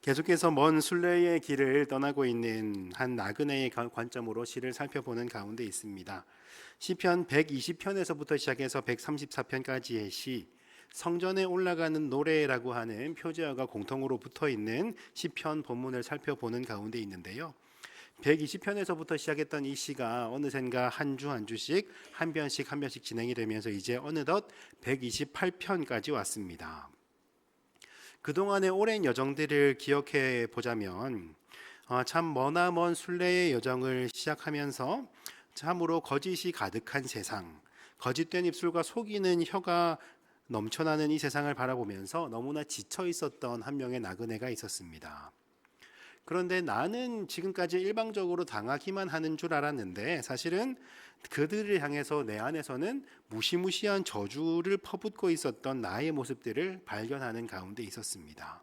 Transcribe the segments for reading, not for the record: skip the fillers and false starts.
계속해서 먼 순례의 길을 떠나고 있는 한 나그네의 관점으로 시를 살펴보는 가운데 있습니다. 시편 120편에서부터 시작해서 134편까지의 시, 성전에 올라가는 노래라고 하는 표제어가 공통으로 붙어 있는 시편 본문을 살펴보는 가운데 있는데요. 120편에서부터 시작했던 이 시가 어느샌가 한 주 한 주씩 한 편씩 진행이 되면서 이제 어느덧 128편까지 왔습니다. 그동안의 오랜 여정들을 기억해 보자면 참 머나먼 순례의 여정을 시작하면서 참으로 거짓이 가득한 세상, 거짓된 입술과 속이는 혀가 넘쳐나는 이 세상을 바라보면서 너무나 지쳐 있었던 한 명의 나그네가 있었습니다. 그런데 나는 지금까지 일방적으로 당하기만 하는 줄 알았는데 사실은 그들을 향해서 내 안에서는 무시무시한 저주를 퍼붓고 있었던 나의 모습들을 발견하는 가운데 있었습니다.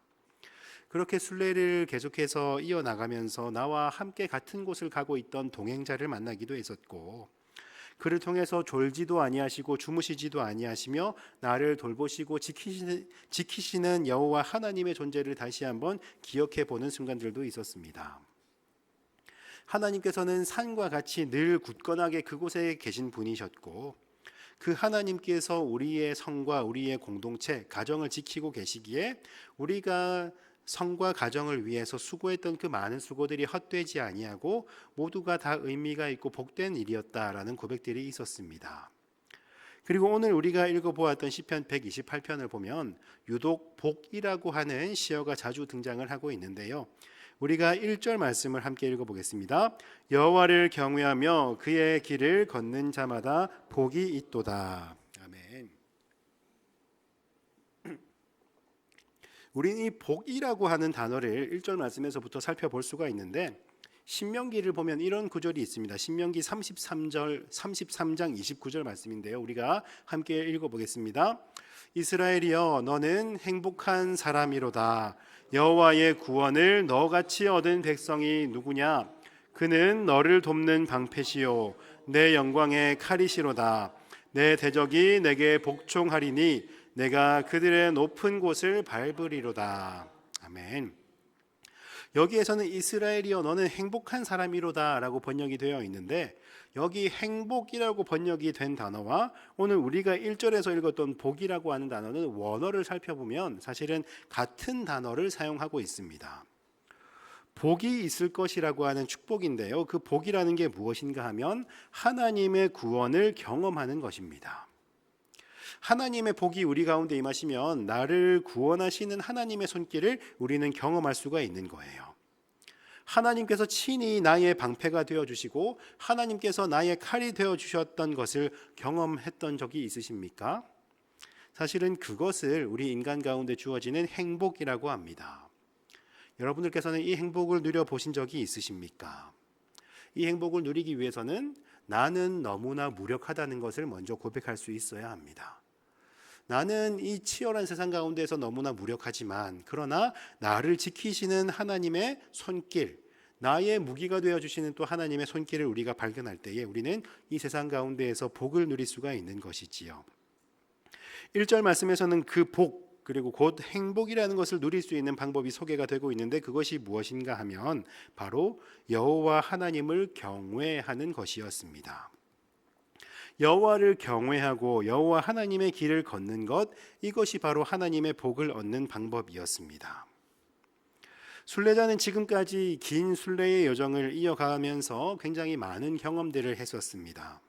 그렇게 순례를 계속해서 이어나가면서 나와 함께 같은 곳을 가고 있던 동행자를 만나기도 했었고, 그를 통해서 졸지도 아니하시고 주무시지도 아니하시며 나를 돌보시고 지키시는 여호와 하나님의 존재를 다시 한번 기억해 보는 순간들도 있었습니다. 하나님께서는 산과 같이 늘 굳건하게 그곳에 계신 분이셨고, 그 하나님께서 우리의 성과 우리의 공동체, 가정을 지키고 계시기에 우리가 성과 가정을 위해서 수고했던 그 많은 수고들이 헛되지 아니하고 모두가 다 의미가 있고 복된 일이었다라는 고백들이 있었습니다. 그리고 오늘 우리가 읽어보았던 시편 128편을 보면 유독 복이라고 하는 시어가 자주 등장을 하고 있는데요. 우리가 1절 말씀을 함께 읽어보겠습니다. 여호와를 경외하며 그의 길을 걷는 자마다 복이 있도다. 아멘. 우리는 이 복이라고 하는 단어를 1절 말씀에서부터 살펴볼 수가 있는데, 신명기를 보면 이런 구절이 있습니다. 신명기 33장 29절 말씀인데요. 우리가 함께 읽어보겠습니다. 이스라엘이여 너는 행복한 사람이로다. 여호와의 구원을 너같이 얻은 백성이 누구냐? 그는 너를 돕는 방패시요 내 영광의 칼이시로다. 내 대적이 내게 복종하리니 내가 그들의 높은 곳을 밟으리로다. 아멘. 여기에서는 이스라엘이여 너는 행복한 사람이로다 라고 번역이 되어 있는데, 여기 행복이라고 번역이 된 단어와 오늘 우리가 1절에서 읽었던 복이라고 하는 단어는 원어를 살펴보면 사실은 같은 단어를 사용하고 있습니다. 복이 있을 것이라고 하는 축복인데요, 그 복이라는 게 무엇인가 하면 하나님의 구원을 경험하는 것입니다. 하나님의 복이 우리 가운데 임하시면 나를 구원하시는 하나님의 손길을 우리는 경험할 수가 있는 거예요. 하나님께서 친히 나의 방패가 되어주시고 하나님께서 나의 칼이 되어주셨던 것을 경험했던 적이 있으십니까? 사실은 그것을 우리 인간 가운데 주어지는 행복이라고 합니다. 여러분들께서는 이 행복을 누려보신 적이 있으십니까? 이 행복을 누리기 위해서는 나는 너무나 무력하다는 것을 먼저 고백할 수 있어야 합니다. 나는 이 치열한 세상 가운데서 너무나 무력하지만 그러나 나를 지키시는 하나님의 손길, 나의 무기가 되어주시는 또 하나님의 손길을 우리가 발견할 때에 우리는 이 세상 가운데에서 복을 누릴 수가 있는 것이지요. 1절 말씀에서는 그 복, 그리고 곧 행복이라는 것을 누릴 수 있는 방법이 소개가 되고 있는데, 그것이 무엇인가 하면 바로 여호와 하나님을 경외하는 것이었습니다. 여호와를 경외하고 여호와 하나님의 길을 걷는 것, 이것이 바로 하나님의 복을 얻는 방법이었습니다. 순례자는 지금까지 긴 순례의 여정을 이어가면서 굉장히 많은 경험들을 했었습니다.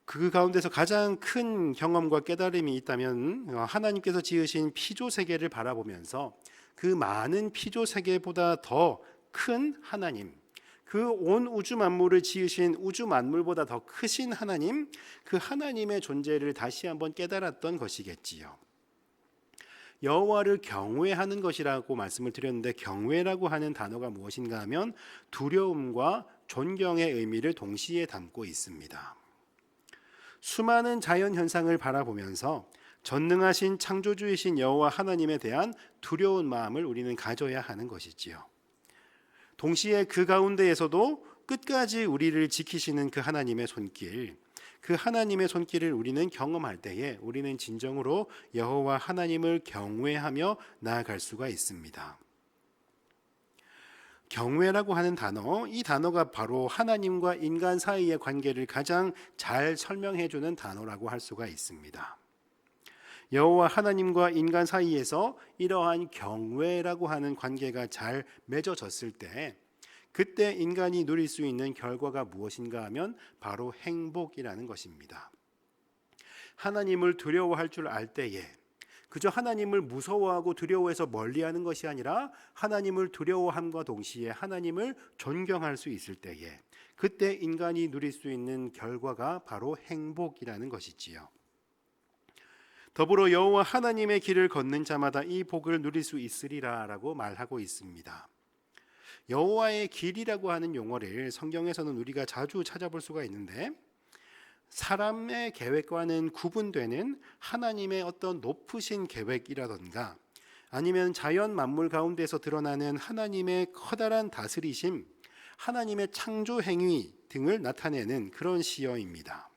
그 가운데서 가장 큰 경험과 깨달음이 있다면 하나님께서 지으신 피조 세계를 바라보면서 그 많은 피조 세계보다 더 큰 하나님, 그 온 우주 만물을 지으신 우주 만물보다 더 크신 하나님, 그 하나님의 존재를 다시 한번 깨달았던 것이겠지요. 여호와를 경외하는 것이라고 말씀을 드렸는데, 경외라고 하는 단어가 무엇인가 하면 두려움과 존경의 의미를 동시에 담고 있습니다. 수많은 자연 현상을 바라보면서 전능하신 창조주이신 여호와 하나님에 대한 두려운 마음을 우리는 가져야 하는 것이지요. 동시에 그 가운데에서도 끝까지 우리를 지키시는 그 하나님의 손길, 그 하나님의 손길을 우리는 경험할 때에 우리는 진정으로 여호와 하나님을 경외하며 나아갈 수가 있습니다. 경외라고 하는 단어, 이 단어가 바로 하나님과 인간 사이의 관계를 가장 잘 설명해 주는 단어라고 할 수가 있습니다. 여호와 하나님과 인간 사이에서 이러한 경외라고 하는 관계가 잘 맺어졌을 때, 그때 인간이 누릴 수 있는 결과가 무엇인가 하면 바로 행복이라는 것입니다. 하나님을 두려워할 줄 알 때에, 그저 하나님을 무서워하고 두려워해서 멀리하는 것이 아니라 하나님을 두려워함과 동시에 하나님을 존경할 수 있을 때에, 그때 인간이 누릴 수 있는 결과가 바로 행복이라는 것이지요. 더불어 여호와 하나님의 길을 걷는 자마다 이 복을 누릴 수 있으리라라고 말하고 있습니다. 여호와의 길이라고 하는 용어를 성경에서는 우리가 자주 찾아볼 수가 있는데, 사람의 계획과는 구분되는 하나님의 어떤 높으신 계획이라던가, 아니면 자연 만물 가운데서 드러나는 하나님의 커다란 다스리심, 하나님의 창조 행위 등을 나타내는 그런 시어입니다.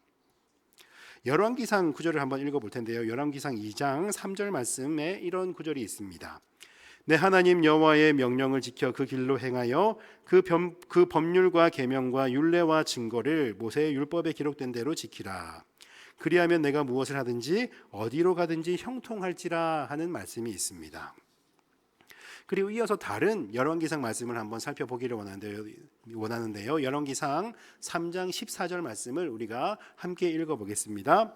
열왕기상 구절을 한번 읽어볼 텐데요. 열왕기상 2장 3절 말씀에 이런 구절이 있습니다. 내 하나님 여호와의 명령을 지켜 그 길로 행하여 그 법률과 계명과 율례와 증거를 모세의 율법에 기록된 대로 지키라. 그리하면 내가 무엇을 하든지 어디로 가든지 형통할지라 하는 말씀이 있습니다. 그리고 이어서 다른 열왕기상 말씀을 한번 살펴보기를 원하는데요. 열왕기상 3장 14절 말씀을 우리가 함께 읽어보겠습니다.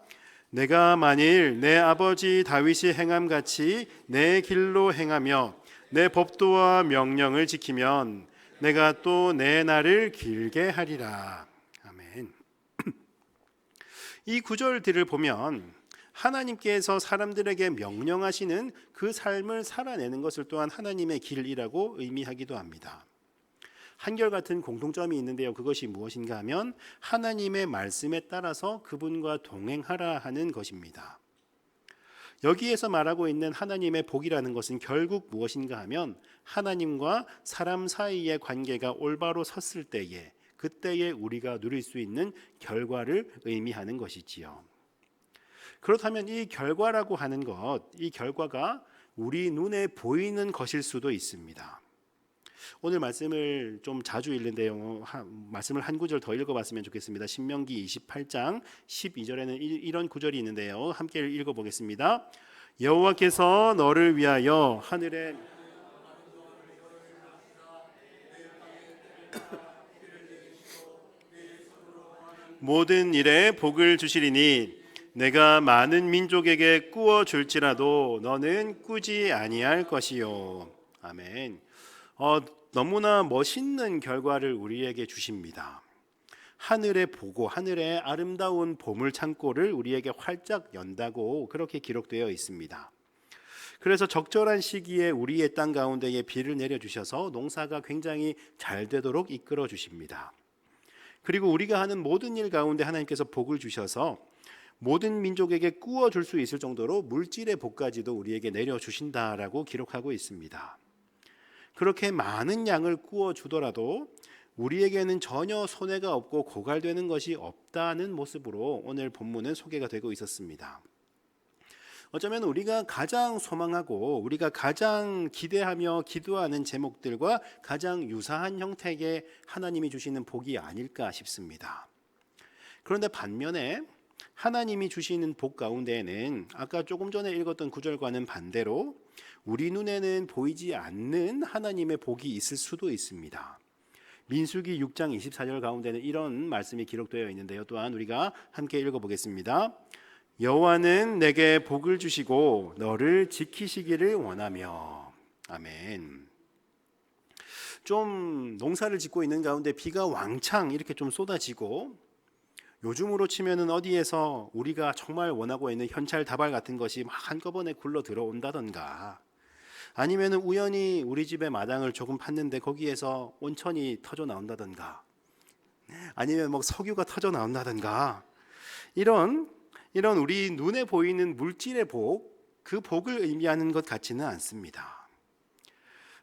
내가 만일 내 아버지 다윗이 행함같이 내 길로 행하며 내 법도와 명령을 지키면 내가 또 내 날을 길게 하리라. 아멘. 이 구절들을 보면 하나님께서 사람들에게 명령하시는 그 삶을 살아내는 것을 또한 하나님의 길이라고 의미하기도 합니다. 한결같은 공통점이 있는데요. 그것이 무엇인가 하면 하나님의 말씀에 따라서 그분과 동행하라 하는 것입니다. 여기에서 말하고 있는 하나님의 복이라는 것은 결국 무엇인가 하면 하나님과 사람 사이의 관계가 올바로 섰을 때에, 그때에 우리가 누릴 수 있는 결과를 의미하는 것이지요. 그렇다면 이 결과라고 하는 것, 이 결과가 우리 눈에 보이는 것일 수도 있습니다. 오늘 말씀을 좀 자주 읽는데요. 말씀을 한 구절 더 읽어봤으면 좋겠습니다. 신명기 28장 12절에는 이런 구절이 있는데요. 함께 읽어보겠습니다. 여호와께서 너를 위하여 하늘에 모든 일에 복을 주시리니 내가 많은 민족에게 꾸어 줄지라도 너는 꾸지 아니할 것이요. 아멘. 너무나 멋있는 결과를 우리에게 주십니다. 하늘의 보고, 하늘의 아름다운 보물 창고를 우리에게 활짝 연다고 그렇게 기록되어 있습니다. 그래서 적절한 시기에 우리의 땅 가운데에 비를 내려주셔서 농사가 굉장히 잘 되도록 이끌어 주십니다. 그리고 우리가 하는 모든 일 가운데 하나님께서 복을 주셔서 모든 민족에게 꾸어 줄 수 있을 정도로 물질의 복까지도 우리에게 내려주신다라고 기록하고 있습니다. 그렇게 많은 양을 꾸어 주더라도 우리에게는 전혀 손해가 없고 고갈되는 것이 없다는 모습으로 오늘 본문은 소개가 되고 있었습니다. 어쩌면 우리가 가장 소망하고 우리가 가장 기대하며 기도하는 제목들과 가장 유사한 형태의 하나님이 주시는 복이 아닐까 싶습니다. 그런데 반면에 하나님이 주시는 복 가운데에는 아까 조금 전에 읽었던 구절과는 반대로 우리 눈에는 보이지 않는 하나님의 복이 있을 수도 있습니다. 민수기 6장 24절 가운데는 이런 말씀이 기록되어 있는데요. 또한 우리가 함께 읽어보겠습니다. 여호와는 내게 복을 주시고 너를 지키시기를 원하며. 아멘. 좀 농사를 짓고 있는 가운데 비가 왕창 이렇게 좀 쏟아지고, 요즘으로 치면은 어디에서 우리가 정말 원하고 있는 현찰 다발 같은 것이 막 한꺼번에 굴러 들어온다던가, 아니면은 우연히 우리 집의 마당을 조금 팠는데 거기에서 온천이 터져 나온다던가, 아니면 뭐 석유가 터져 나온다던가, 이런 우리 눈에 보이는 물질의 복, 그 복을 의미하는 것 같지는 않습니다.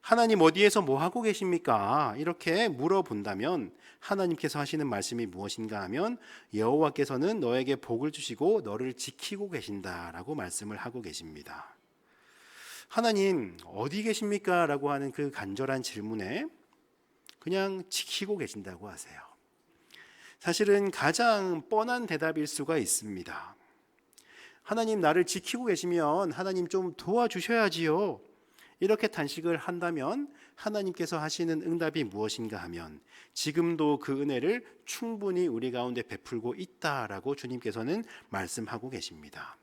하나님 어디에서 뭐 하고 계십니까? 이렇게 물어본다면 하나님께서 하시는 말씀이 무엇인가 하면 여호와께서는 너에게 복을 주시고 너를 지키고 계신다라고 말씀을 하고 계십니다. 하나님 어디 계십니까? 라고 하는 그 간절한 질문에 그냥 지키고 계신다고 하세요. 사실은 가장 뻔한 대답일 수가 있습니다. 하나님 나를 지키고 계시면 하나님 좀 도와주셔야지요. 이렇게 단식을 한다면 하나님께서 하시는 응답이 무엇인가 하면 지금도 그 은혜를 충분히 우리 가운데 베풀고 있다라고 주님께서는 말씀하고 계십니다.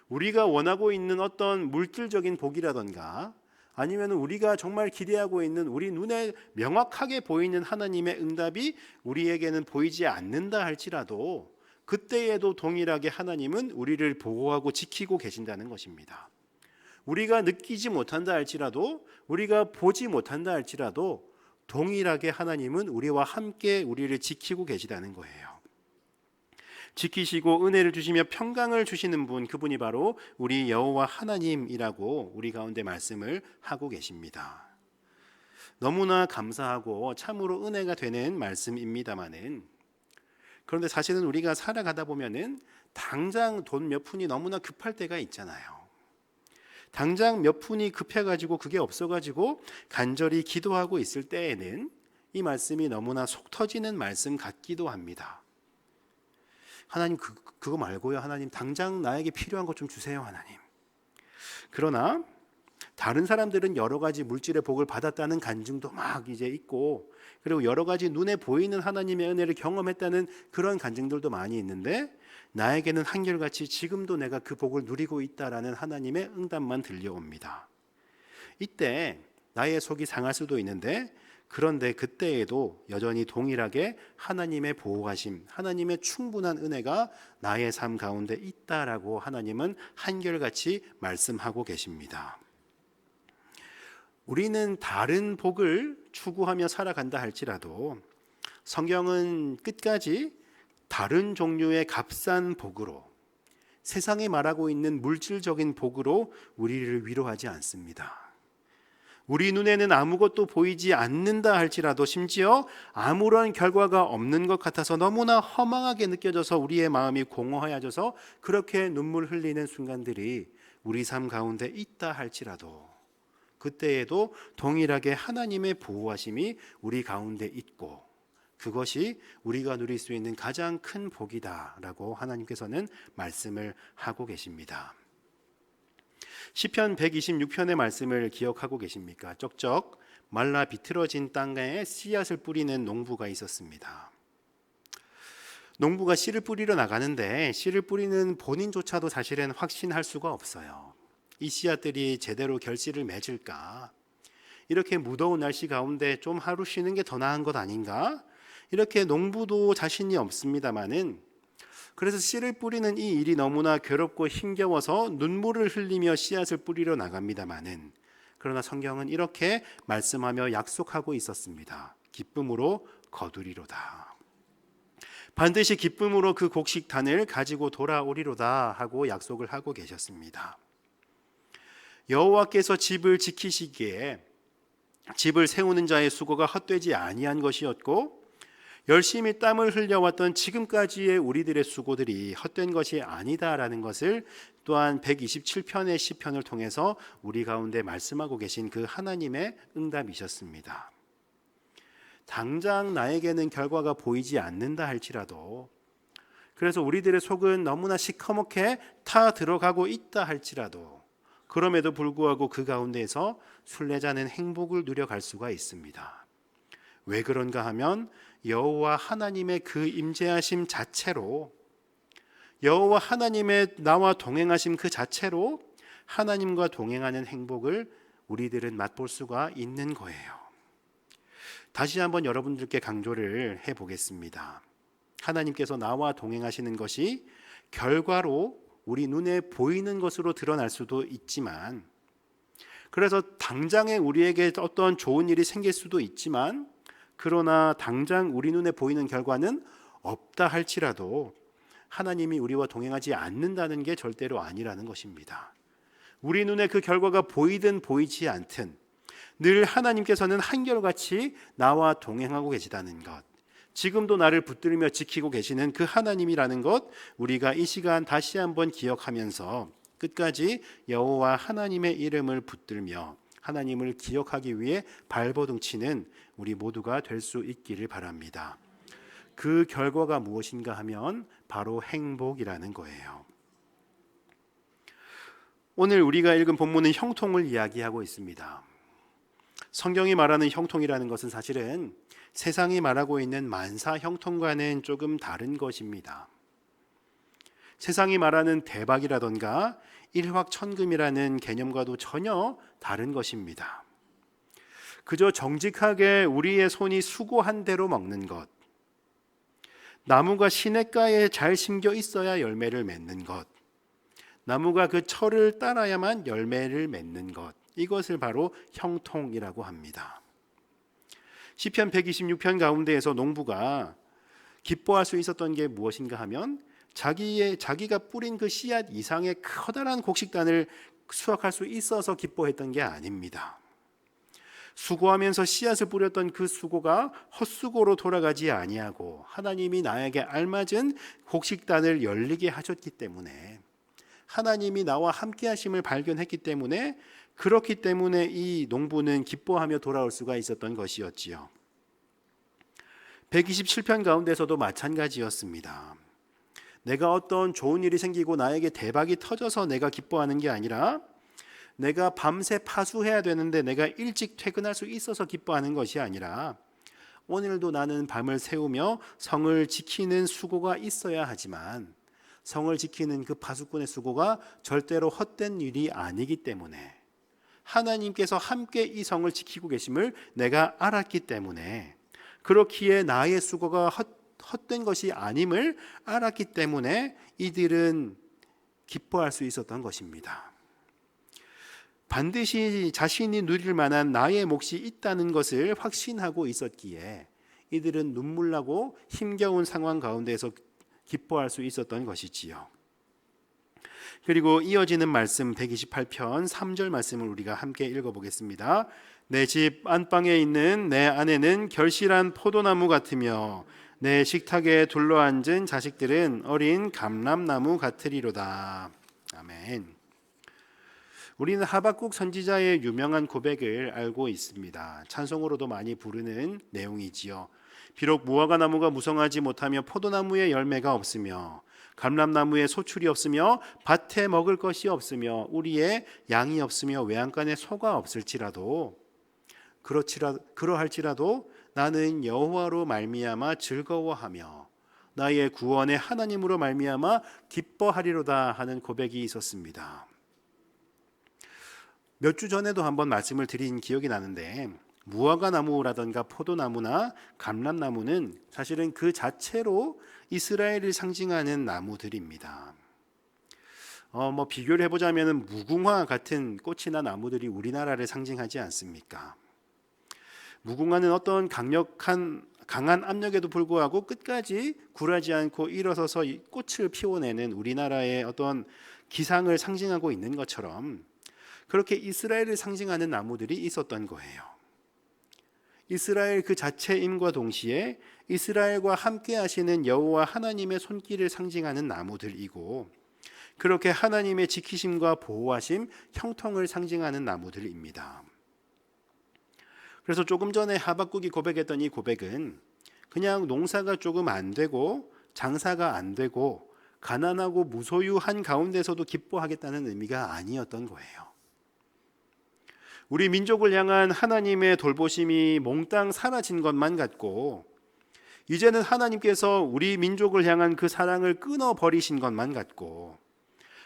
우리가 원하고 있는 어떤 물질적인 복이라던가 아니면 우리가 정말 기대하고 있는 우리 눈에 명확하게 보이는 하나님의 응답이 우리에게는 보이지 않는다 할지라도 그때에도 동일하게 하나님은 우리를 보호하고 지키고 계신다는 것입니다. 우리가 느끼지 못한다 할지라도 우리가 보지 못한다 할지라도 동일하게 하나님은 우리와 함께 우리를 지키고 계시다는 거예요. 지키시고 은혜를 주시며 평강을 주시는 분, 그분이 바로 우리 여호와 하나님이라고 우리 가운데 말씀을 하고 계십니다. 너무나 감사하고 참으로 은혜가 되는 말씀입니다마는 그런데 사실은 우리가 살아가다 보면은 당장 돈 몇 푼이 너무나 급할 때가 있잖아요. 당장 몇 푼이 급해가지고 그게 없어가지고 간절히 기도하고 있을 때에는 이 말씀이 너무나 속 터지는 말씀 같기도 합니다. 하나님 그거 말고요. 하나님 당장 나에게 필요한 것 좀 주세요, 하나님. 그러나 다른 사람들은 여러 가지 물질의 복을 받았다는 간증도 막 이제 있고 그리고 여러 가지 눈에 보이는 하나님의 은혜를 경험했다는 그런 간증들도 많이 있는데 나에게는 한결같이 지금도 내가 그 복을 누리고 있다라는 하나님의 응답만 들려옵니다. 이때 나의 속이 상할 수도 있는데 그런데 그때에도 여전히 동일하게 하나님의 보호하심, 하나님의 충분한 은혜가 나의 삶 가운데 있다라고 하나님은 한결같이 말씀하고 계십니다. 우리는 다른 복을 추구하며 살아간다 할지라도 성경은 끝까지 다른 종류의 값싼 복으로 세상이 말하고 있는 물질적인 복으로 우리를 위로하지 않습니다. 우리 눈에는 아무것도 보이지 않는다 할지라도 심지어 아무런 결과가 없는 것 같아서 너무나 허망하게 느껴져서 우리의 마음이 공허해져서 그렇게 눈물 흘리는 순간들이 우리 삶 가운데 있다 할지라도 그때에도 동일하게 하나님의 보호하심이 우리 가운데 있고 그것이 우리가 누릴 수 있는 가장 큰 복이다라고 하나님께서는 말씀을 하고 계십니다. 시편 126편의 말씀을 기억하고 계십니까? 쩍쩍 말라 비틀어진 땅에 씨앗을 뿌리는 농부가 있었습니다. 농부가 씨를 뿌리러 나가는데 씨를 뿌리는 본인조차도 사실은 확신할 수가 없어요. 이 씨앗들이 제대로 결실을 맺을까? 이렇게 무더운 날씨 가운데 좀 하루 쉬는 게 더 나은 것 아닌가? 이렇게 농부도 자신이 없습니다마는 그래서 씨를 뿌리는 이 일이 너무나 괴롭고 힘겨워서 눈물을 흘리며 씨앗을 뿌리러 나갑니다마는 그러나 성경은 이렇게 말씀하며 약속하고 있었습니다. 기쁨으로 거두리로다. 반드시 기쁨으로 그 곡식단을 가지고 돌아오리로다 하고 약속을 하고 계셨습니다. 여호와께서 집을 지키시기에 집을 세우는 자의 수고가 헛되지 아니한 것이었고 열심히 땀을 흘려왔던 지금까지의 우리들의 수고들이 헛된 것이 아니다라는 것을 또한 127편의 시편을 통해서 우리 가운데 말씀하고 계신 그 하나님의 응답이셨습니다. 당장 나에게는 결과가 보이지 않는다 할지라도 그래서 우리들의 속은 너무나 시커멓게 타 들어가고 있다 할지라도 그럼에도 불구하고 그 가운데에서 순례자는 행복을 누려갈 수가 있습니다. 왜 그런가 하면 여호와 하나님의 그 임재하심 자체로 여호와 하나님의 나와 동행하심 그 자체로 하나님과 동행하는 행복을 우리들은 맛볼 수가 있는 거예요. 다시 한번 여러분들께 강조를 해보겠습니다. 하나님께서 나와 동행하시는 것이 결과로 우리 눈에 보이는 것으로 드러날 수도 있지만 그래서 당장에 우리에게 어떤 좋은 일이 생길 수도 있지만 그러나 당장 우리 눈에 보이는 결과는 없다 할지라도 하나님이 우리와 동행하지 않는다는 게 절대로 아니라는 것입니다. 우리 눈에 그 결과가 보이든 보이지 않든 늘 하나님께서는 한결같이 나와 동행하고 계시다는 것, 지금도 나를 붙들며 지키고 계시는 그 하나님이라는 것 우리가 이 시간 다시 한번 기억하면서 끝까지 여호와 하나님의 이름을 붙들며 하나님을 기억하기 위해 발버둥 치는 우리 모두가 될 수 있기를 바랍니다. 그 결과가 무엇인가 하면 바로 행복이라는 거예요. 오늘 우리가 읽은 본문은 형통을 이야기하고 있습니다. 성경이 말하는 형통이라는 것은 사실은 세상이 말하고 있는 만사 형통과는 조금 다른 것입니다. 세상이 말하는 대박이라던가 일확천금이라는 개념과도 전혀 다른 것입니다. 그저 정직하게 우리의 손이 수고한 대로 먹는 것, 나무가 시냇가에 잘 심겨 있어야 열매를 맺는 것, 나무가 그 철을 따라야만 열매를 맺는 것, 이것을 바로 형통이라고 합니다. 시편 126편 가운데에서 농부가 기뻐할 수 있었던 게 무엇인가 하면 자기가 뿌린 그 씨앗 이상의 커다란 곡식단을 수확할 수 있어서 기뻐했던 게 아닙니다. 수고하면서 씨앗을 뿌렸던 그 수고가 헛수고로 돌아가지 아니하고 하나님이 나에게 알맞은 곡식단을 열리게 하셨기 때문에, 하나님이 나와 함께 하심을 발견했기 때문에, 그렇기 때문에 이 농부는 기뻐하며 돌아올 수가 있었던 것이었지요. 127편 가운데서도 마찬가지였습니다. 내가 어떤 좋은 일이 생기고 나에게 대박이 터져서 내가 기뻐하는 게 아니라, 내가 밤새 파수해야 되는데 내가 일찍 퇴근할 수 있어서 기뻐하는 것이 아니라, 오늘도 나는 밤을 새우며 성을 지키는 수고가 있어야 하지만 성을 지키는 그 파수꾼의 수고가 절대로 헛된 일이 아니기 때문에, 하나님께서 함께 이 성을 지키고 계심을 내가 알았기 때문에, 그렇기에 나의 수고가 헛된 것이 아님을 알았기 때문에 이들은 기뻐할 수 있었던 것입니다. 반드시 자신이 누릴 만한 나의 몫이 있다는 것을 확신하고 있었기에 이들은 눈물나고 힘겨운 상황 가운데서 기뻐할 수 있었던 것이지요. 그리고 이어지는 말씀 128편 3절 말씀을 우리가 함께 읽어보겠습니다. 내 집 안방에 있는 내 아내는 결실한 포도나무 같으며 내 식탁에 둘러앉은 자식들은 어린 감람나무 같으리로다. 아멘. 우리는 하박국 선지자의 유명한 고백을 알고 있습니다. 찬송으로도 많이 부르는 내용이지요. 비록 무화과 나무가 무성하지 못하며 포도나무에 열매가 없으며 감람나무에 소출이 없으며 밭에 먹을 것이 없으며 우리의 양이 없으며 외양간에 소가 없을지라도, 그러할지라도 나는 여호와로 말미암아 즐거워하며 나의 구원의 하나님으로 말미암아 기뻐하리로다 하는 고백이 있었습니다. 몇 주 전에도 한번 말씀을 드린 기억이 나는데, 무화과 나무라든가 포도나무나 감람나무는 사실은 그 자체로 이스라엘을 상징하는 나무들입니다. 비교를 해보자면 무궁화 같은 꽃이나 나무들이 우리나라를 상징하지 않습니까? 무궁화는 어떤 강한 압력에도 불구하고 끝까지 굴하지 않고 일어서서 이 꽃을 피워내는 우리나라의 어떤 기상을 상징하고 있는 것처럼, 그렇게 이스라엘을 상징하는 나무들이 있었던 거예요. 이스라엘 그 자체임과 동시에 이스라엘과 함께 하시는 여호와 하나님의 손길을 상징하는 나무들이고, 그렇게 하나님의 지키심과 보호하심, 형통을 상징하는 나무들입니다. 그래서 조금 전에 하박국이 고백했던 이 고백은 그냥 농사가 조금 안 되고 장사가 안 되고 가난하고 무소유한 가운데서도 기뻐하겠다는 의미가 아니었던 거예요. 우리 민족을 향한 하나님의 돌보심이 몽땅 사라진 것만 같고, 이제는 하나님께서 우리 민족을 향한 그 사랑을 끊어버리신 것만 같고,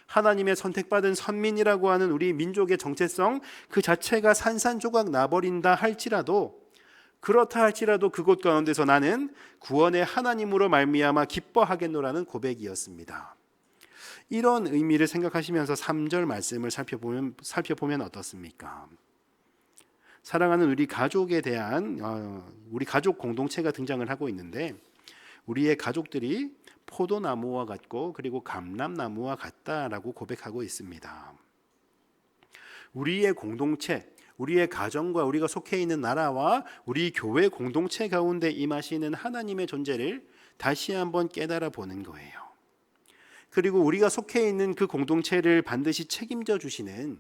하나님의 선택받은 선민이라고 하는 우리 민족의 정체성 그 자체가 산산조각 나버린다 할지라도, 그렇다 할지라도 그곳 가운데서 나는 구원의 하나님으로 말미암아 기뻐하겠노라는 고백이었습니다. 이런 의미를 생각하시면서 3절 말씀을 살펴보면 어떻습니까? 사랑하는 우리 가족에 대한 우리 가족 공동체가 등장을 하고 있는데, 우리의 가족들이 포도나무와 같고 그리고 감람나무와 같다라고 고백하고 있습니다. 우리의 공동체, 우리의 가정과 우리가 속해 있는 나라와 우리 교회 공동체 가운데 임하시는 하나님의 존재를 다시 한번 깨달아 보는 거예요. 그리고 우리가 속해 있는 그 공동체를 반드시 책임져 주시는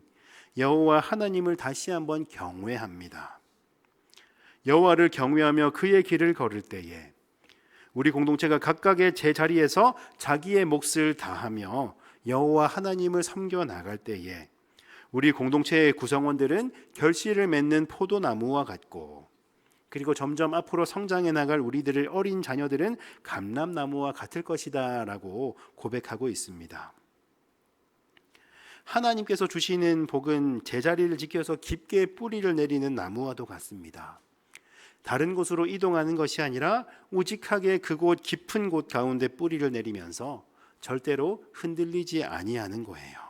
여호와 하나님을 다시 한번 경외합니다. 여호와를 경외하며 그의 길을 걸을 때에 우리 공동체가 각각의 제자리에서 자기의 몫을 다하며 여호와 하나님을 섬겨 나갈 때에 우리 공동체의 구성원들은 결실을 맺는 포도나무와 같고, 그리고 점점 앞으로 성장해 나갈 우리들의 어린 자녀들은 감람나무와 같을 것이다 라고 고백하고 있습니다. 하나님께서 주시는 복은 제자리를 지켜서 깊게 뿌리를 내리는 나무와도 같습니다. 다른 곳으로 이동하는 것이 아니라 우직하게 그곳 깊은 곳 가운데 뿌리를 내리면서 절대로 흔들리지 아니하는 거예요.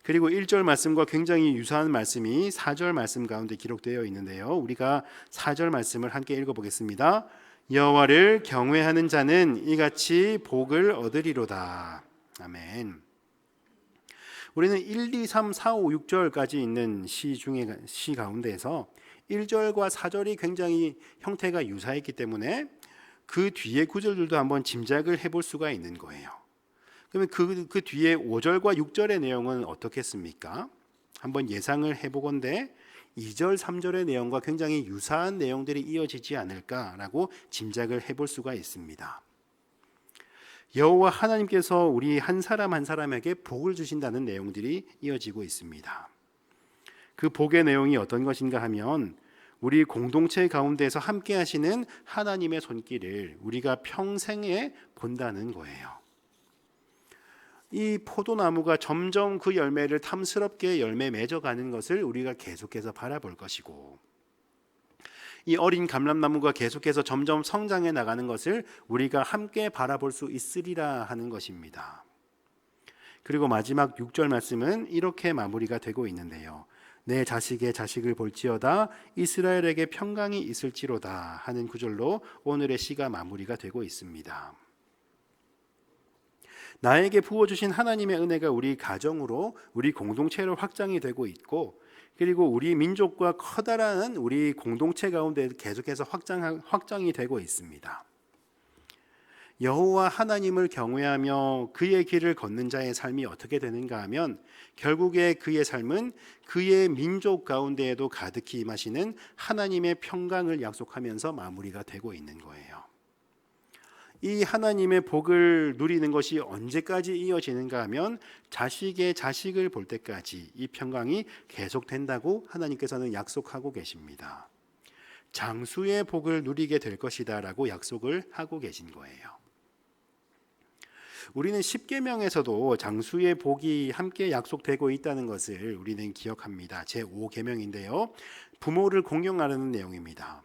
그리고 1절 말씀과 굉장히 유사한 말씀이 4절 말씀 가운데 기록되어 있는데요. 우리가 4절 말씀을 함께 읽어보겠습니다. 여호와를 경외하는 자는 이같이 복을 얻으리로다. 아멘. 우리는 1, 2, 3, 4, 5, 6절까지 있는 시 가운데에서 1절과 4절이 굉장히 형태가 유사했기 때문에 그 뒤에 구절들도 한번 짐작을 해볼 수가 있는 거예요. 그러면 그 뒤에 5절과 6절의 내용은 어떻겠습니까? 한번 예상을 해보건대 2절, 3절의 내용과 굉장히 유사한 내용들이 이어지지 않을까라고 짐작을 해볼 수가 있습니다. 여호와 하나님께서 우리 한 사람 한 사람에게 복을 주신다는 내용들이 이어지고 있습니다. 그 복의 내용이 어떤 것인가 하면 우리 공동체 가운데서 함께 하시는 하나님의 손길을 우리가 평생에 본다는 거예요. 이 포도나무가 점점 그 열매를 탐스럽게 열매 맺어가는 것을 우리가 계속해서 바라볼 것이고, 이 어린 감람나무가 계속해서 점점 성장해 나가는 것을 우리가 함께 바라볼 수 있으리라 하는 것입니다. 그리고 마지막 6절 말씀은 이렇게 마무리가 되고 있는데요. 내 자식의 자식을 볼지어다 이스라엘에게 평강이 있을지로다 하는 구절로 오늘의 시가 마무리가 되고 있습니다. 나에게 부어주신 하나님의 은혜가 우리 가정으로 우리 공동체로 확장이 되고 있고, 그리고 우리 민족과 커다란 우리 공동체 가운데 계속해서 확장이 되고 있습니다. 여호와 하나님을 경외하며 그의 길을 걷는 자의 삶이 어떻게 되는가 하면 결국에 그의 삶은 그의 민족 가운데에도 가득히 임하시는 하나님의 평강을 약속하면서 마무리가 되고 있는 거예요. 이 하나님의 복을 누리는 것이 언제까지 이어지는가 하면 자식의 자식을 볼 때까지 이 평강이 계속된다고 하나님께서는 약속하고 계십니다. 장수의 복을 누리게 될 것이다 라고 약속을 하고 계신 거예요. 우리는 십계명에서도 장수의 복이 함께 약속되고 있다는 것을 우리는 기억합니다. 제5계명인데요. 부모를 공경하라는 내용입니다.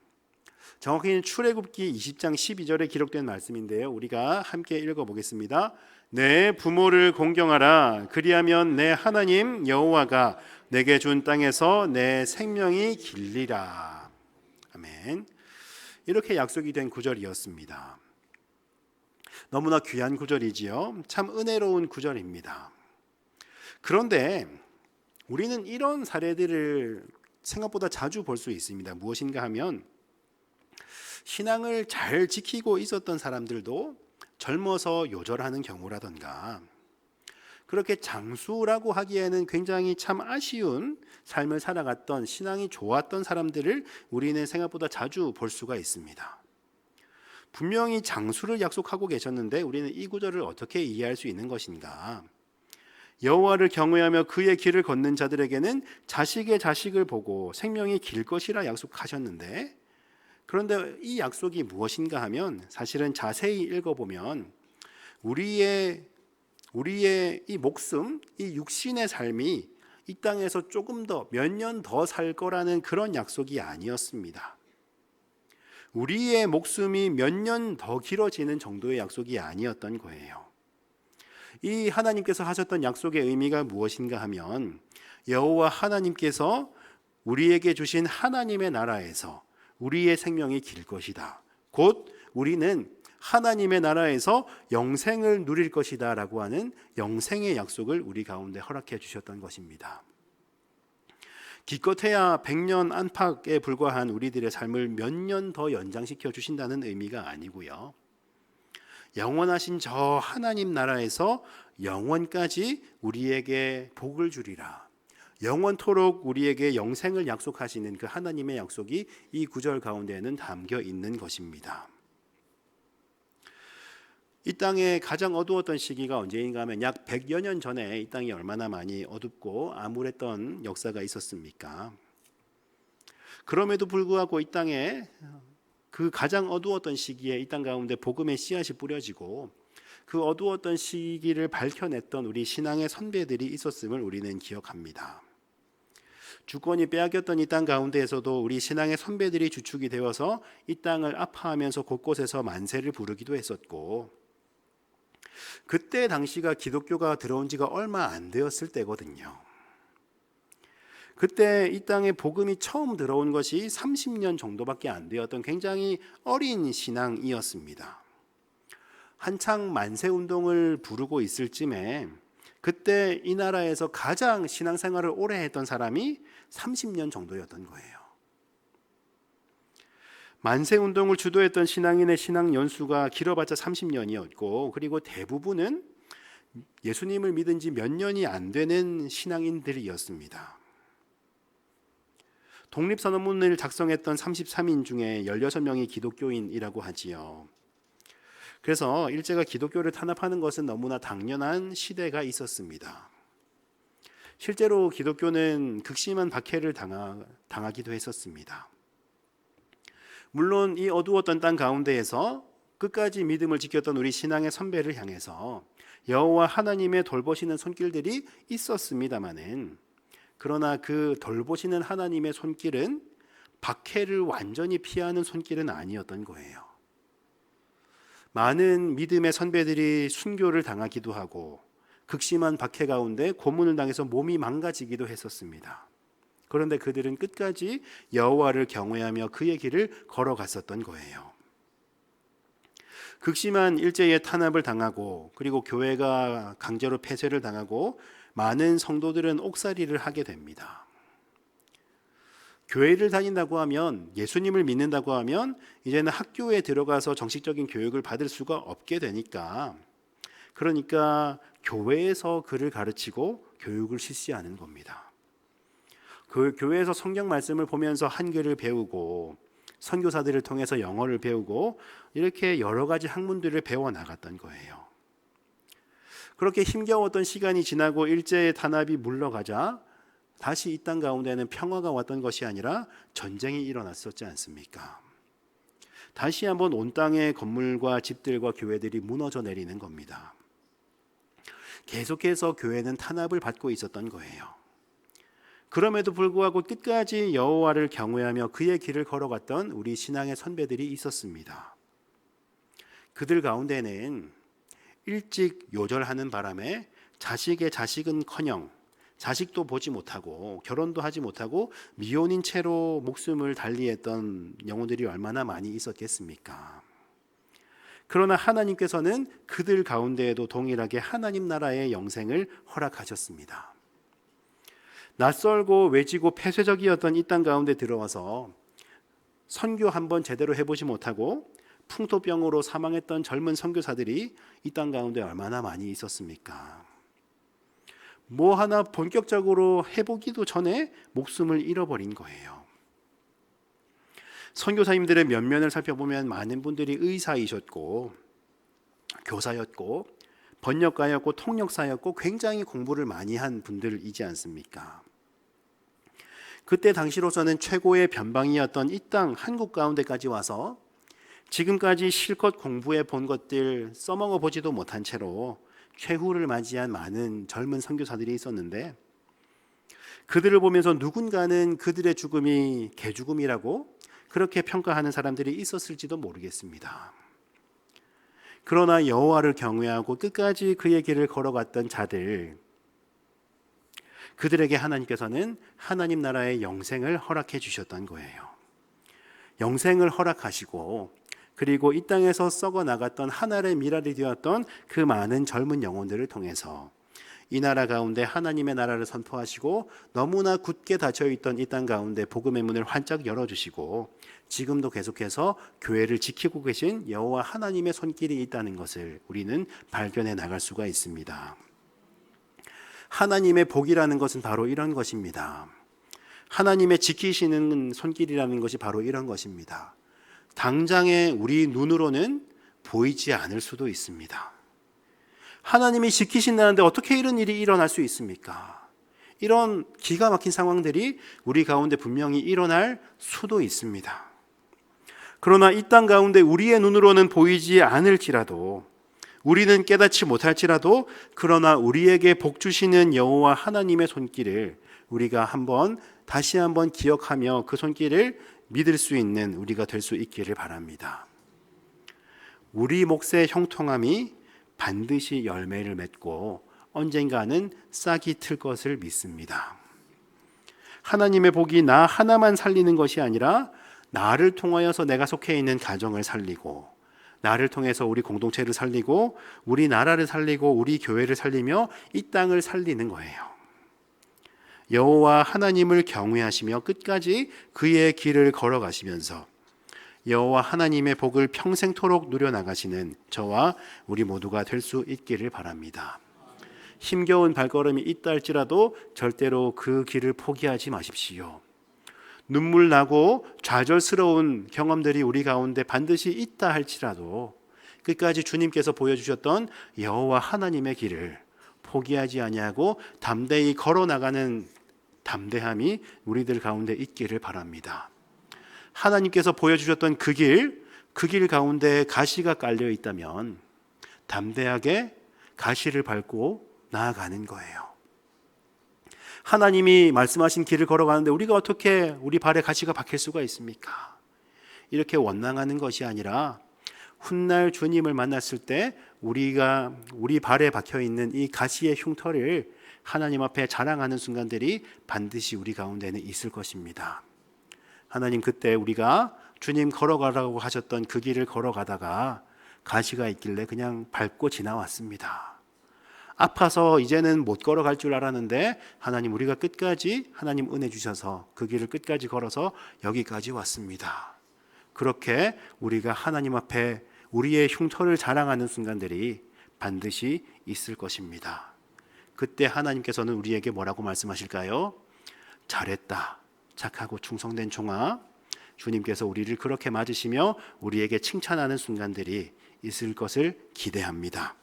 정확히는 출애굽기 20장 12절에 기록된 말씀인데요. 우리가 함께 읽어보겠습니다. 내 부모를 공경하라. 그리하면 내 하나님 여호와가 내게 준 땅에서 내 생명이 길리라. 아멘. 이렇게 약속이 된 구절이었습니다. 너무나 귀한 구절이지요. 참 은혜로운 구절입니다. 그런데 우리는 이런 사례들을 생각보다 자주 볼 수 있습니다. 무엇인가 하면 신앙을 잘 지키고 있었던 사람들도 젊어서 요절하는 경우라던가, 그렇게 장수라고 하기에는 굉장히 참 아쉬운 삶을 살아갔던 신앙이 좋았던 사람들을 우리는 생각보다 자주 볼 수가 있습니다. 분명히 장수를 약속하고 계셨는데 우리는 이 구절을 어떻게 이해할 수 있는 것인가? 여호와를 경외하며 그의 길을 걷는 자들에게는 자식의 자식을 보고 생명이 길 것이라 약속하셨는데, 그런데 이 약속이 무엇인가 하면 사실은 자세히 읽어보면 우리의 이 목숨, 이 육신의 삶이 이 땅에서 조금 더 몇 년 더 살 거라는 그런 약속이 아니었습니다. 우리의 목숨이 몇 년 더 길어지는 정도의 약속이 아니었던 거예요. 이 하나님께서 하셨던 약속의 의미가 무엇인가 하면 여호와 하나님께서 우리에게 주신 하나님의 나라에서 우리의 생명이 길 것이다. 곧 우리는 하나님의 나라에서 영생을 누릴 것이다 라고 하는 영생의 약속을 우리 가운데 허락해 주셨던 것입니다. 기껏해야 100년 안팎에 불과한 우리들의 삶을 몇 년 더 연장시켜 주신다는 의미가 아니고요. 영원하신 저 하나님 나라에서 영원까지 우리에게 복을 주리라. 영원토록 우리에게 영생을 약속하시는 그 하나님의 약속이 이 구절 가운데에는 담겨 있는 것입니다. 이 땅에 가장 어두웠던 시기가 언제인가 하면 약 100여 년 전에 이 땅이 얼마나 많이 어둡고 암울했던 역사가 있었습니까? 그럼에도 불구하고 이 땅에 그 가장 어두웠던 시기에 이 땅 가운데 복음의 씨앗이 뿌려지고 그 어두웠던 시기를 밝혀냈던 우리 신앙의 선배들이 있었음을 우리는 기억합니다. 주권이 빼앗겼던 이 땅 가운데에서도 우리 신앙의 선배들이 주축이 되어서 이 땅을 아파하면서 곳곳에서 만세를 부르기도 했었고, 그때 당시가 기독교가 들어온 지가 얼마 안 되었을 때거든요. 그때 이 땅에 복음이 처음 들어온 것이 30년 정도밖에 안 되었던 굉장히 어린 신앙이었습니다. 한창 만세운동을 부르고 있을 쯤에 그때 이 나라에서 가장 신앙생활을 오래 했던 사람이 30년 정도였던 거예요. 만세운동을 주도했던 신앙인의 신앙 연수가 길어봤자 30년이었고, 그리고 대부분은 예수님을 믿은 지 몇 년이 안 되는 신앙인들이었습니다. 독립선언문을 작성했던 33인 중에 16명이 기독교인이라고 하지요. 그래서 일제가 기독교를 탄압하는 것은 너무나 당연한 시대가 있었습니다. 실제로 기독교는 극심한 박해를 당하기도 했었습니다. 물론 이 어두웠던 땅 가운데에서 끝까지 믿음을 지켰던 우리 신앙의 선배를 향해서 여호와 하나님의 돌보시는 손길들이 있었습니다마는, 그러나 그 돌보시는 하나님의 손길은 박해를 완전히 피하는 손길은 아니었던 거예요. 많은 믿음의 선배들이 순교를 당하기도 하고 극심한 박해 가운데 고문을 당해서 몸이 망가지기도 했었습니다. 그런데 그들은 끝까지 여호와를 경외하며 그의 길을 걸어갔었던 거예요. 극심한 일제의 탄압을 당하고 그리고 교회가 강제로 폐쇄를 당하고 많은 성도들은 옥살이를 하게 됩니다. 교회를 다닌다고 하면, 예수님을 믿는다고 하면 이제는 학교에 들어가서 정식적인 교육을 받을 수가 없게 되니까, 그러니까 교회에서 글을 가르치고 교육을 실시하는 겁니다. 그 교회에서 성경 말씀을 보면서 한글을 배우고 선교사들을 통해서 영어를 배우고 이렇게 여러 가지 학문들을 배워 나갔던 거예요. 그렇게 힘겨웠던 시간이 지나고 일제의 탄압이 물러가자 다시 이 땅 가운데는 평화가 왔던 것이 아니라 전쟁이 일어났었지 않습니까? 다시 한번 온 땅의 건물과 집들과 교회들이 무너져 내리는 겁니다. 계속해서 교회는 탄압을 받고 있었던 거예요. 그럼에도 불구하고 끝까지 여호와를 경외하며 그의 길을 걸어갔던 우리 신앙의 선배들이 있었습니다. 그들 가운데는 일찍 요절하는 바람에 자식의 자식은커녕 자식도 보지 못하고 결혼도 하지 못하고 미혼인 채로 목숨을 달리했던 영혼들이 얼마나 많이 있었겠습니까? 그러나 하나님께서는 그들 가운데에도 동일하게 하나님 나라의 영생을 허락하셨습니다. 낯설고 외지고 폐쇄적이었던 이 땅 가운데 들어와서 선교 한번 제대로 해보지 못하고 풍토병으로 사망했던 젊은 선교사들이 이 땅 가운데 얼마나 많이 있었습니까? 뭐 하나 본격적으로 해보기도 전에 목숨을 잃어버린 거예요. 선교사님들의 면면을 살펴보면 많은 분들이 의사이셨고 교사였고 번역가였고 통역사였고 굉장히 공부를 많이 한 분들이지 않습니까? 그때 당시로서는 최고의 변방이었던 이 땅 한국 가운데까지 와서 지금까지 실컷 공부해 본 것들 써먹어 보지도 못한 채로 최후를 맞이한 많은 젊은 선교사들이 있었는데, 그들을 보면서 누군가는 그들의 죽음이 개죽음이라고 그렇게 평가하는 사람들이 있었을지도 모르겠습니다. 그러나 여호와를 경외하고 끝까지 그의 길을 걸어갔던 자들, 그들에게 하나님께서는 하나님 나라의 영생을 허락해 주셨던 거예요. 영생을 허락하시고 그리고 이 땅에서 썩어 나갔던 하늘의 미랄이 되었던 그 많은 젊은 영혼들을 통해서 이 나라 가운데 하나님의 나라를 선포하시고 너무나 굳게 닫혀있던 이 땅 가운데 복음의 문을 활짝 열어주시고 지금도 계속해서 교회를 지키고 계신 여호와 하나님의 손길이 있다는 것을 우리는 발견해 나갈 수가 있습니다. 하나님의 복이라는 것은 바로 이런 것입니다. 하나님의 지키시는 손길이라는 것이 바로 이런 것입니다. 당장에 우리 눈으로는 보이지 않을 수도 있습니다. 하나님이 지키신다는데 어떻게 이런 일이 일어날 수 있습니까? 이런 기가 막힌 상황들이 우리 가운데 분명히 일어날 수도 있습니다. 그러나 이 땅 가운데 우리의 눈으로는 보이지 않을지라도, 우리는 깨닫지 못할지라도, 그러나 우리에게 복 주시는 여호와 하나님의 손길을 우리가 다시 한번 기억하며 그 손길을 믿을 수 있는 우리가 될 수 있기를 바랍니다. 우리 몫의 형통함이 반드시 열매를 맺고 언젠가는 싹이 틀 것을 믿습니다. 하나님의 복이 나 하나만 살리는 것이 아니라 나를 통하여서 내가 속해 있는 가정을 살리고, 나를 통해서 우리 공동체를 살리고, 우리 나라를 살리고, 우리 교회를 살리며 이 땅을 살리는 거예요. 여호와 하나님을 경외하시며 끝까지 그의 길을 걸어가시면서 여호와 하나님의 복을 평생토록 누려나가시는 저와 우리 모두가 될 수 있기를 바랍니다. 힘겨운 발걸음이 있다 할지라도 절대로 그 길을 포기하지 마십시오. 눈물 나고 좌절스러운 경험들이 우리 가운데 반드시 있다 할지라도 끝까지 주님께서 보여주셨던 여호와 하나님의 길을 포기하지 아니하고 담대히 걸어나가는 담대함이 우리들 가운데 있기를 바랍니다. 하나님께서 보여주셨던 그 길 가운데 가시가 깔려 있다면 담대하게 가시를 밟고 나아가는 거예요. 하나님이 말씀하신 길을 걸어가는데 우리가 어떻게 우리 발에 가시가 박힐 수가 있습니까? 이렇게 원망하는 것이 아니라 훗날 주님을 만났을 때 우리 발에 박혀 있는 이 가시의 흉터를 하나님 앞에 자랑하는 순간들이 반드시 우리 가운데는 있을 것입니다. 하나님, 그때 우리가 주님 걸어가라고 하셨던 그 길을 걸어가다가 가시가 있길래 그냥 밟고 지나왔습니다. 아파서 이제는 못 걸어갈 줄 알았는데 하나님, 우리가 끝까지 하나님 은혜 주셔서 그 길을 끝까지 걸어서 여기까지 왔습니다. 그렇게 우리가 하나님 앞에 우리의 흉터를 자랑하는 순간들이 반드시 있을 것입니다. 그때 하나님께서는 우리에게 뭐라고 말씀하실까요? 잘했다, 착하고 충성된 종아. 주님께서 우리를 그렇게 맞으시며 우리에게 칭찬하는 순간들이 있을 것을 기대합니다.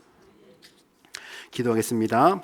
기도하겠습니다.